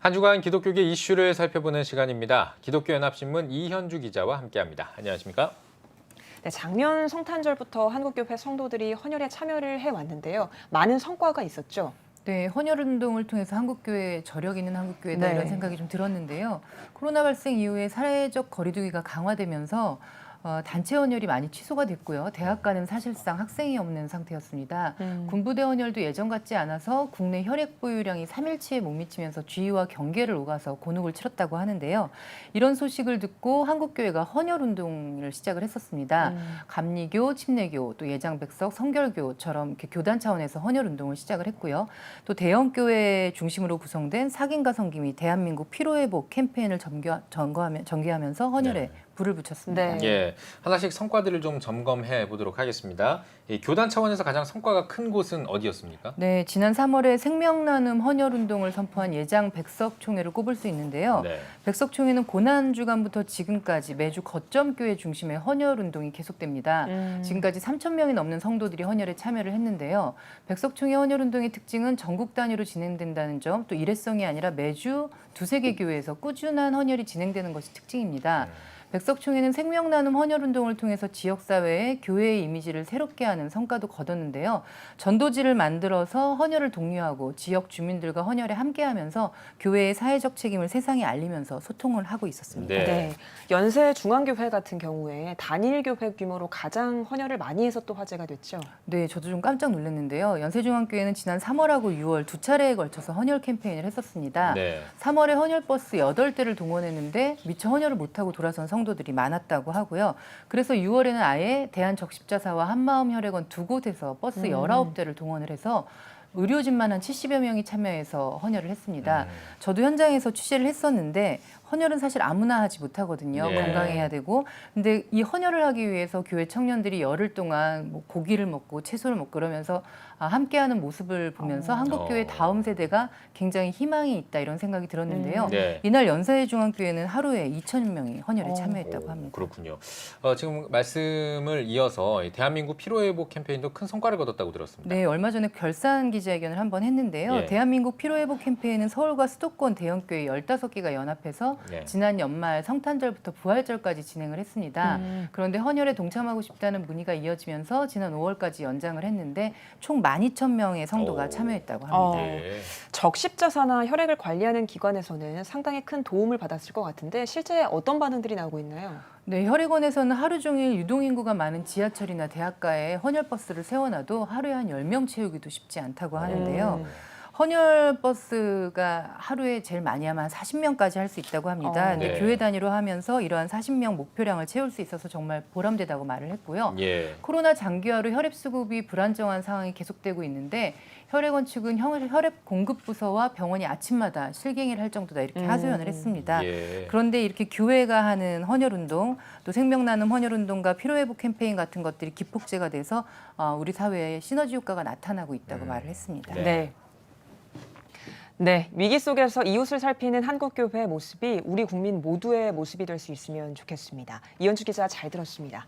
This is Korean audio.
한 주간 기독교계 이슈를 살펴보는 시간입니다. 기독교연합신문 이현주 기자와 함께합니다. 안녕하십니까? 네, 작년 성탄절부터 한국교회 성도들이 헌혈에 참여를 해왔는데요. 많은 성과가 있었죠. 네, 헌혈운동을 통해서 한국교회 저력 있는 한국교회다 이런 생각이 좀 들었는데요. 코로나 발생 이후에 사회적 거리두기가 강화되면서 단체 헌혈이 많이 취소가 됐고요. 대학가는 사실상 학생이 없는 상태였습니다. 군부대 헌혈도 예전 같지 않아서 국내 혈액 보유량이 3일치에 못 미치면서 주의와 경계를 오가서 곤혹을 치렀다고 하는데요. 이런 소식을 듣고 한국교회가 헌혈운동을 시작을 했었습니다. 감리교, 침례교, 또 예장백석, 성결교처럼 이렇게 교단 차원에서 헌혈운동을 시작을 했고요. 또 대형교회 중심으로 구성된 사김과 성김이 대한민국 피로회복 캠페인을 전개하면서 헌혈에 불을 붙였습니다. 네. 예, 하나씩 성과들을 좀 점검해 보도록 하겠습니다. 이 교단 차원에서 가장 성과가 큰 곳은 어디였습니까? 네, 지난 3월에 생명나눔 헌혈운동을 선포한 예장 백석총회를 꼽을 수 있는데요. 네. 백석총회는 고난주간부터 지금까지 매주 거점교회 중심의 헌혈운동이 계속됩니다. 지금까지 3천 명이 넘는 성도들이 헌혈에 참여를 했는데요. 백석총회 헌혈운동의 특징은 전국 단위로 진행된다는 점, 또 일회성이 아니라 매주 두세 개 교회에서 꾸준한 헌혈이 진행되는 것이 특징입니다. 백석총회는 생명나눔 헌혈운동을 통해서 지역사회에 교회의 이미지를 새롭게 하는 성과도 거뒀는데요. 전도지를 만들어서 헌혈을 독려하고 지역 주민들과 헌혈에 함께하면서 교회의 사회적 책임을 세상에 알리면서 소통을 하고 있었습니다. 네. 연세중앙교회 같은 경우에 단일교회 규모로 가장 헌혈을 많이 해서 또 화제가 됐죠. 네, 저도 좀 깜짝 놀랐는데요. 연세중앙교회는 지난 3월하고 6월 두 차례에 걸쳐서 헌혈 캠페인을 했었습니다. 네. 3월에 헌혈버스 8대를 동원했는데 미처 헌혈을 못하고 돌아선 성도들이 많았다고 하고요. 그래서 6월에는 아예 대한적십자사와 한마음혈액원 두 곳에서 버스 19대를 동원을 해서 의료진만 한 70여 명이 참여해서 헌혈을 했습니다. 저도 현장에서 취재를 했었는데 헌혈은 사실 아무나 하지 못하거든요. 예. 건강해야 되고. 근데 이 헌혈을 하기 위해서 교회 청년들이 열흘 동안 뭐 고기를 먹고 채소를 먹고 그러면서 함께하는 모습을 보면서 한국교회 다음 세대가 굉장히 희망이 있다 이런 생각이 들었는데요. 네. 이날 연세중앙교회는 하루에 2천 명이 헌혈에 참여했다고 합니다. 그렇군요. 지금 말씀을 이어서 대한민국 피로회복 캠페인도 큰 성과를 거뒀다고 들었습니다. 네, 얼마 전에 결산 기자회견을 한번 했는데요. 예. 대한민국 피로회복 캠페인은 서울과 수도권 대형교회 15개가 연합해서 예. 지난 연말 성탄절부터 부활절까지 진행을 했습니다. 그런데 헌혈에 동참하고 싶다는 문의가 이어지면서 지난 5월까지 연장을 했는데 총 12,000명의 성도가 참여했다고 합니다. 예. 적십자사나 혈액을 관리하는 기관에서는 상당히 큰 도움을 받았을 것 같은데 실제 어떤 반응들이 나오고 있나요? 네, 혈액원에서는 하루 종일 유동인구가 많은 지하철이나 대학가에 헌혈버스를 세워놔도 하루에 한 10명 채우기도 쉽지 않다고 하는데요. 헌혈버스가 하루에 제일 많이 하면 한 40명까지 할 수 있다고 합니다. 근데 네. 교회 단위로 하면서 이러한 40명 목표량을 채울 수 있어서 정말 보람되다고 말을 했고요. 예. 코로나 장기화로 혈액 수급이 불안정한 상황이 계속되고 있는데 혈액원 측은 혈액 공급 부서와 병원이 아침마다 실갱이를 할 정도다 이렇게 하소연을 했습니다. 예. 그런데 이렇게 교회가 하는 헌혈운동, 또 생명나눔 헌혈운동과 피로회복 캠페인 같은 것들이 기폭제가 돼서 우리 사회에 시너지 효과가 나타나고 있다고 말을 했습니다. 네. 네, 위기 속에서 이웃을 살피는 한국교회의 모습이 우리 국민 모두의 모습이 될 수 있으면 좋겠습니다. 이현주 기자 잘 들었습니다.